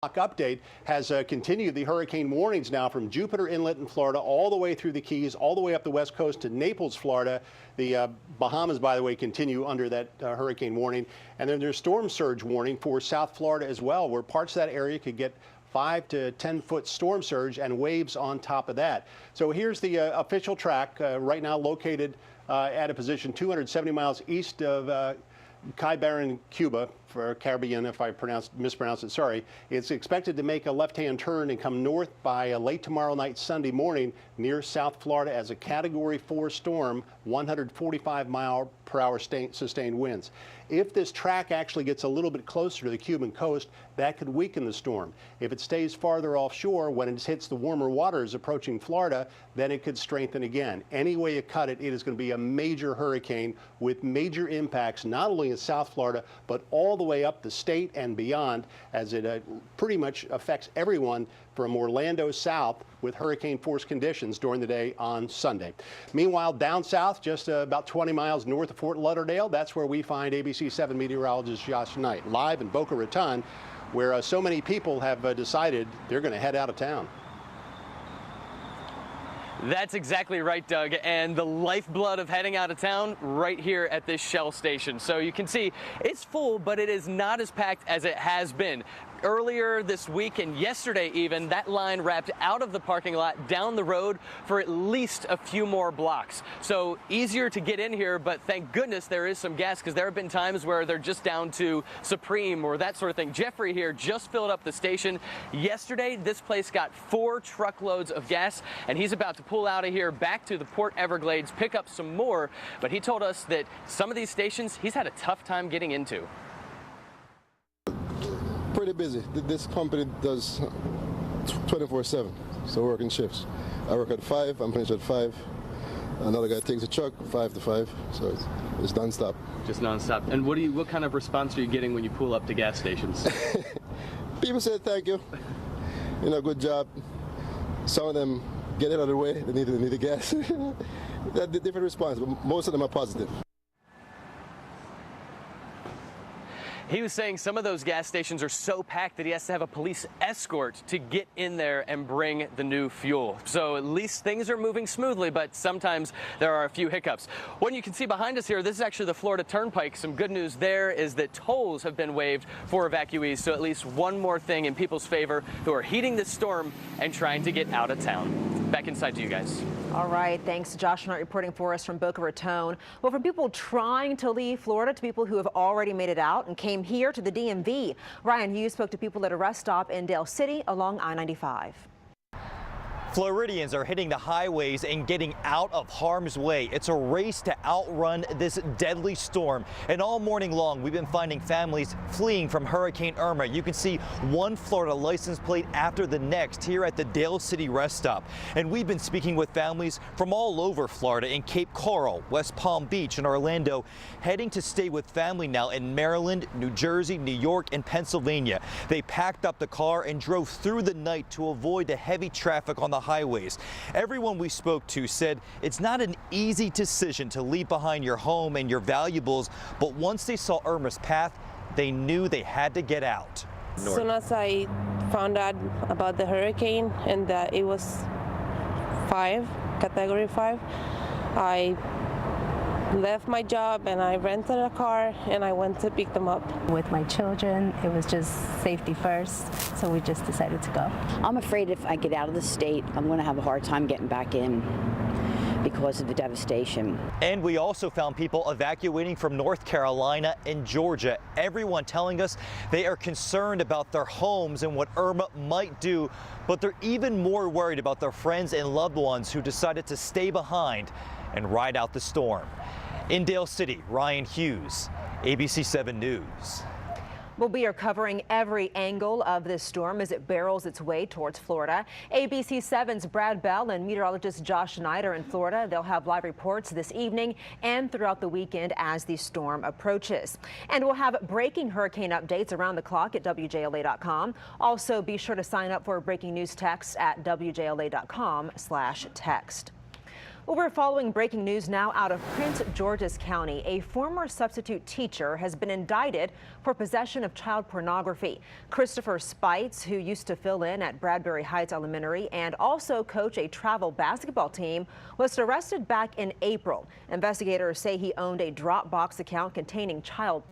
Update has continued the hurricane warnings now from Jupiter Inlet in Florida all the way through the Keys, all the way up the west coast to Naples, Florida. The Bahamas, by the way, continue under that hurricane warning. And then there's storm surge warning for South Florida as well, where parts of that area could get 5 to 10 foot storm surge and waves on top of that. So here's the official track right now located at a position 270 miles east of Caybaran, Cuba, for Caribbean, if I mispronounced it, sorry. It's expected to make a left-hand turn and come north by late tomorrow night, Sunday morning, near South Florida as a Category 4 storm, 145-mile-per-hour sustained winds. If this track actually gets a little bit closer to the Cuban coast, that could weaken the storm. If it stays farther offshore, when it hits the warmer waters approaching Florida, then it could strengthen again. Any way you cut it, it is going to be a major hurricane with major impacts, not only in South Florida, but all the way up the state and beyond, as it pretty much affects everyone from Orlando south with hurricane force conditions during the day on Sunday. Meanwhile, down south, just about 20 miles north of Fort Lauderdale, that's where we find ABC 7 meteorologist Josh Knight, live in Boca Raton, where so many people have decided they're going to head out of town. That's exactly right, Doug, and the lifeblood of heading out of town right here at this Shell station. So you can see it's full, but it is not as packed as it has been. Earlier this week and yesterday even, that line wrapped out of the parking lot down the road for at least a few more blocks. So easier to get in here, but thank goodness there is some gas, because there have been times where they're just down to Supreme or that sort of thing. Jeffrey here just filled up the station. Yesterday, this place got 4 truckloads of gas, and he's about to pull out of here back to the Port Everglades, pick up some more. But he told us that some of these stations he's had a tough time getting into. Pretty busy. This company does 24/7, so working shifts. I work at 5, I'm finished at 5. Another guy takes a truck 5 to 5, so it's non-stop. Just non-stop. And what kind of response are you getting when you pull up to gas stations? People say thank you, good job. Some of them get it out of the way, they need the gas. That's a different response, but most of them are positive. He was saying some of those gas stations are so packed that he has to have a police escort to get in there and bring the new fuel. So at least things are moving smoothly, but sometimes there are a few hiccups. What you can see behind us here, this is actually the Florida Turnpike. Some good news there is that tolls have been waived for evacuees. So at least one more thing in people's favor who are heeding this storm and trying to get out of town. Back inside to you guys. All right, thanks. Josh Knight reporting for us from Boca Raton. Well, from people trying to leave Florida to people who have already made it out and came here to the DMV, Ryan Hughes spoke to people at a rest stop in Dale City along I-95. Floridians are hitting the highways and getting out of harm's way. It's a race to outrun this deadly storm. And all morning long, we've been finding families fleeing from Hurricane Irma. You can see one Florida license plate after the next here at the Dale City rest stop. And we've been speaking with families from all over Florida, in Cape Coral, West Palm Beach, and Orlando, heading to stay with family now in Maryland, New Jersey, New York, and Pennsylvania. They packed up the car and drove through the night to avoid the heavy traffic on the highways. Everyone we spoke to said it's not an easy decision to leave behind your home and your valuables, but once they saw Irma's path, they knew they had to get out. As soon as I found out about the hurricane and that it was Category 5, I left my job and I rented a car and I went to pick them up. With my children, it was just safety first, so we just decided to go. I'm afraid if I get out of the state, I'm going to have a hard time getting back in because of the devastation. And we also found people evacuating from North Carolina and Georgia. Everyone telling us they are concerned about their homes and what Irma might do, but they're even more worried about their friends and loved ones who decided to stay behind and ride out the storm. In Dale City, Ryan Hughes, ABC 7 News. Well, we are covering every angle of this storm as it barrels its way towards Florida. ABC 7's Brad Bell and meteorologist Josh Knight are in Florida. They'll have live reports this evening and throughout the weekend as the storm approaches. And we'll have breaking hurricane updates around the clock at WJLA.com. Also, be sure to sign up for a breaking news text at WJLA.com/text. We're following breaking news now out of Prince George's County. A former substitute teacher has been indicted for possession of child pornography. Christopher Spites, who used to fill in at Bradbury Heights Elementary and also coach a travel basketball team, was arrested back in April. Investigators say he owned a Dropbox account containing child